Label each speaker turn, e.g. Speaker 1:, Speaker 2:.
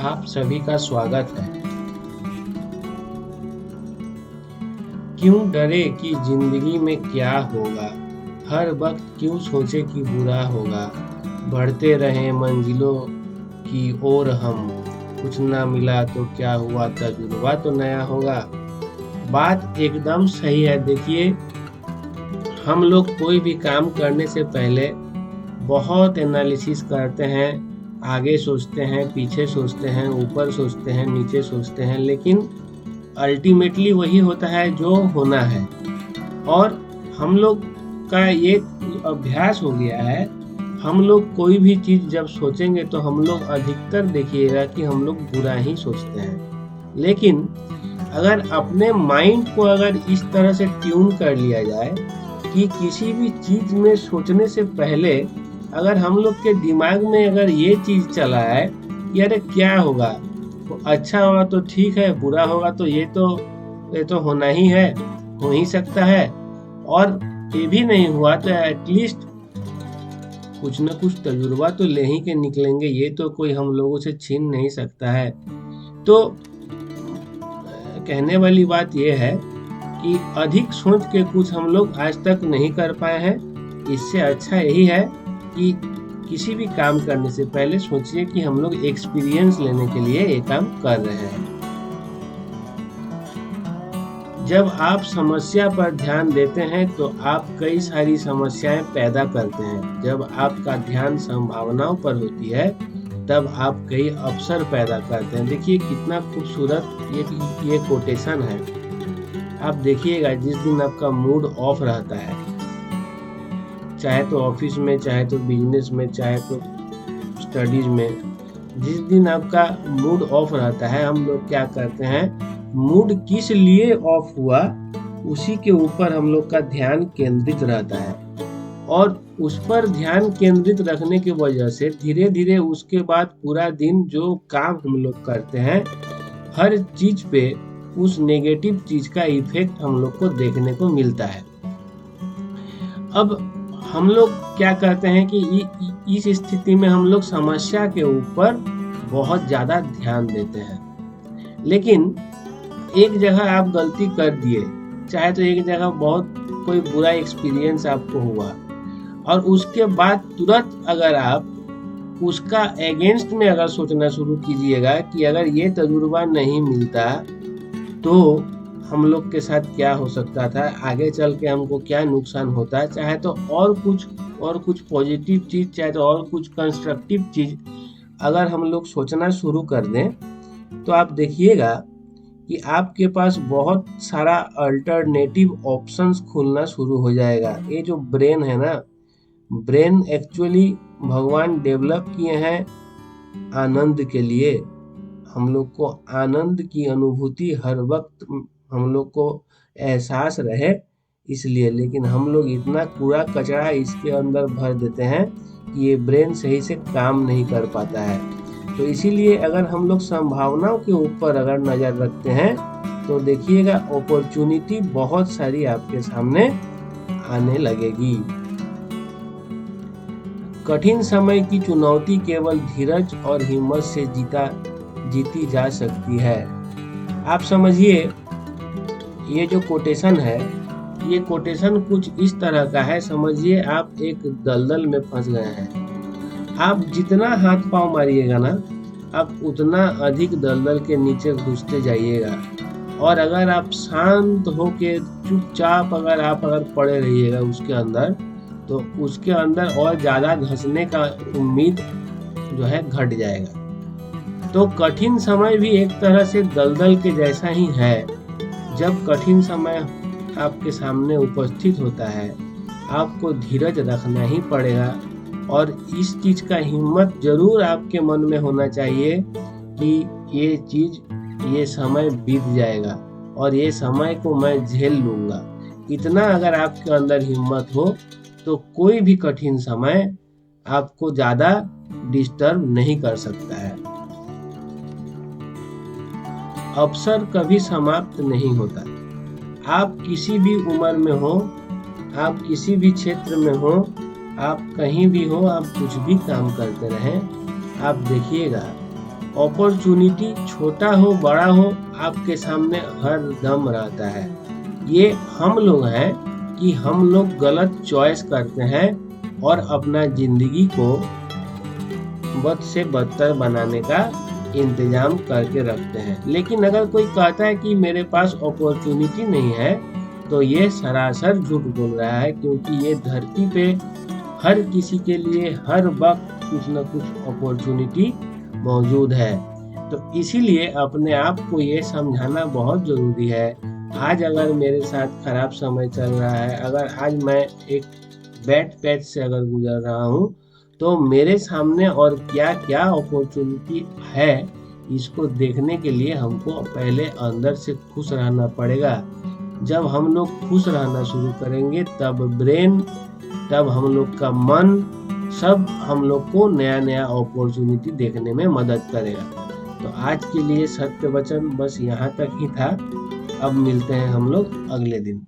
Speaker 1: आप सभी का स्वागत है। क्यों डरे कि जिंदगी में क्या होगा, हर वक्त क्यों सोचे कि बुरा होगा। बढ़ते रहे मंजिलों की ओर हम, कुछ ना मिला तो क्या हुआ, तजुर्बा तो नया होगा। बात एकदम सही है। देखिए, हम लोग कोई भी काम करने से पहले बहुत एनालिसिस करते हैं, आगे सोचते हैं, पीछे सोचते हैं, ऊपर सोचते हैं, नीचे सोचते हैं, लेकिन अल्टीमेटली वही होता है जो होना है। और हम लोग का ये अभ्यास हो गया है, हम लोग कोई भी चीज़ जब सोचेंगे तो हम लोग अधिकतर देखिएगा कि हम लोग बुरा ही सोचते हैं। लेकिन अगर अपने माइंड को अगर इस तरह से ट्यून कर लिया जाए कि किसी भी चीज़ में सोचने से पहले अगर हम लोग के दिमाग में अगर ये चीज़ चला है कि अरे क्या होगा, तो अच्छा होगा तो ठीक है, बुरा होगा तो ये तो होना ही है, हो ही सकता है, और ये भी नहीं हुआ तो एटलीस्ट कुछ न कुछ तजुर्बा तो ले ही के निकलेंगे, ये तो कोई हम लोगों से छीन नहीं सकता है। तो कहने वाली बात यह है कि अधिक सोच के कुछ हम लोग आज तक नहीं कर पाए हैं। इससे अच्छा यही है कि किसी भी काम करने से पहले सोचिए कि हम लोग एक्सपीरियंस लेने के लिए ये काम कर रहे हैं। जब आप समस्या पर ध्यान देते हैं तो आप कई सारी समस्याएं पैदा करते हैं। जब आपका ध्यान संभावनाओं पर होती है तब आप कई अवसर पैदा करते हैं। देखिए कितना खूबसूरत ये कोटेशन है। आप देखिएगा, जिस दिन आपका मूड ऑफ रहता है, चाहे तो ऑफिस में, चाहे तो बिजनेस में, चाहे तो स्टडीज में, जिस दिन आपका मूड ऑफ रहता है, हम लोग क्या करते हैं, मूड किस लिए ऑफ हुआ उसी के ऊपर हम लोग का ध्यान केंद्रित रहता है। और उस पर ध्यान केंद्रित रखने की वजह से धीरे धीरे उसके बाद पूरा दिन जो काम हम लोग करते हैं, हर चीज पे उस नेगेटिव चीज का इफेक्ट हम लोग को देखने को मिलता है। अब हम लोग क्या करते हैं कि इस स्थिति में हम लोग समस्या के ऊपर बहुत ज्यादा ध्यान देते हैं, लेकिन एक जगह आप गलती कर दिए, चाहे तो एक जगह बहुत कोई बुरा एक्सपीरियंस आपको हुआ, और उसके बाद तुरंत अगर आप उसका अगेंस्ट में अगर सोचना शुरू कीजिएगा कि अगर ये तजुर्बा नहीं मिलता तो हम लोग के साथ क्या हो सकता था, आगे चल के हमको क्या नुकसान होता, चाहे तो और कुछ पॉजिटिव चीज, चाहे तो और कुछ कंस्ट्रक्टिव चीज अगर हम लोग सोचना शुरू कर दें, तो आप देखिएगा कि आपके पास बहुत सारा अल्टरनेटिव ऑप्शंस खुलना शुरू हो जाएगा। ये जो ब्रेन है ना, ब्रेन एक्चुअली भगवान डेवलप किए हैं आनंद के लिए। हम लोग को आनंद की अनुभूति हर वक्त हम लोग को एहसास रहे इसलिए, लेकिन हम लोग इतना कूड़ा कचरा इसके अंदर भर देते हैं कि ये ब्रेन सही से काम नहीं कर पाता है। तो इसीलिए अगर हम लोग संभावनाओं के ऊपर अगर नजर रखते हैं तो देखिएगा अपॉर्चुनिटी बहुत सारी आपके सामने आने लगेगी। कठिन समय की चुनौती केवल धीरज और हिम्मत से जीती जा सकती है। आप समझिए, ये जो कोटेशन है, ये कोटेशन कुछ इस तरह का है। समझिए आप एक दलदल में फंस गए हैं। आप जितना हाथ पांव मारिएगा ना, आप उतना अधिक दलदल के नीचे घुसते जाइएगा। और अगर आप शांत होके चुपचाप अगर पड़े रहिएगा उसके अंदर, तो उसके अंदर और ज्यादा धंसने का उम्मीद जो है घट जाएगा। तो कठिन समय भी एक तरह से दलदल के जैसा ही है। जब कठिन समय आपके सामने उपस्थित होता है, आपको धीरज रखना ही पड़ेगा, और इस चीज का हिम्मत जरूर आपके मन में होना चाहिए कि ये समय बीत जाएगा और ये समय को मैं झेल लूंगा। इतना अगर आपके अंदर हिम्मत हो तो कोई भी कठिन समय आपको ज्यादा डिस्टर्ब नहीं कर सकता है। अवसर कभी समाप्त नहीं होता। आप किसी भी उम्र में हो, आप किसी भी क्षेत्र में हो, आप कहीं भी हो, आप कुछ भी काम करते रहें, आप देखिएगा अपॉर्चुनिटी छोटा हो बड़ा हो आपके सामने हर दम रहता है। ये हम लोग हैं कि हम लोग गलत चॉइस करते हैं और अपना जिंदगी को बद से बदतर बनाने का इंतजाम करके रखते हैं। लेकिन अगर कोई कहता है कि मेरे पास अपॉर्चुनिटी नहीं है, तो ये सरासर झूठ बोल रहा है, क्योंकि ये धरती पे हर किसी के लिए हर वक्त कुछ न कुछ अपॉर्चुनिटी मौजूद है। तो इसीलिए अपने आप को ये समझाना बहुत ज़रूरी है। आज अगर मेरे साथ खराब समय चल रहा है, अगर आज मैं एक बैड पैच से अगर गुजर रहा हूँ, तो मेरे सामने और क्या-क्या अपॉर्चुनिटी है, इसको देखने के लिए हमको पहले अंदर से खुश रहना पड़ेगा। जब हम लोग खुश रहना शुरू करेंगे, तब ब्रेन, तब हम लोग का मन, सब हम लोग को नया-नया अपॉर्चुनिटी देखने में मदद करेगा। तो आज के लिए सत्य वचन बस यहाँ तक ही था। अब मिलते हैं हम लोग अगले दिन।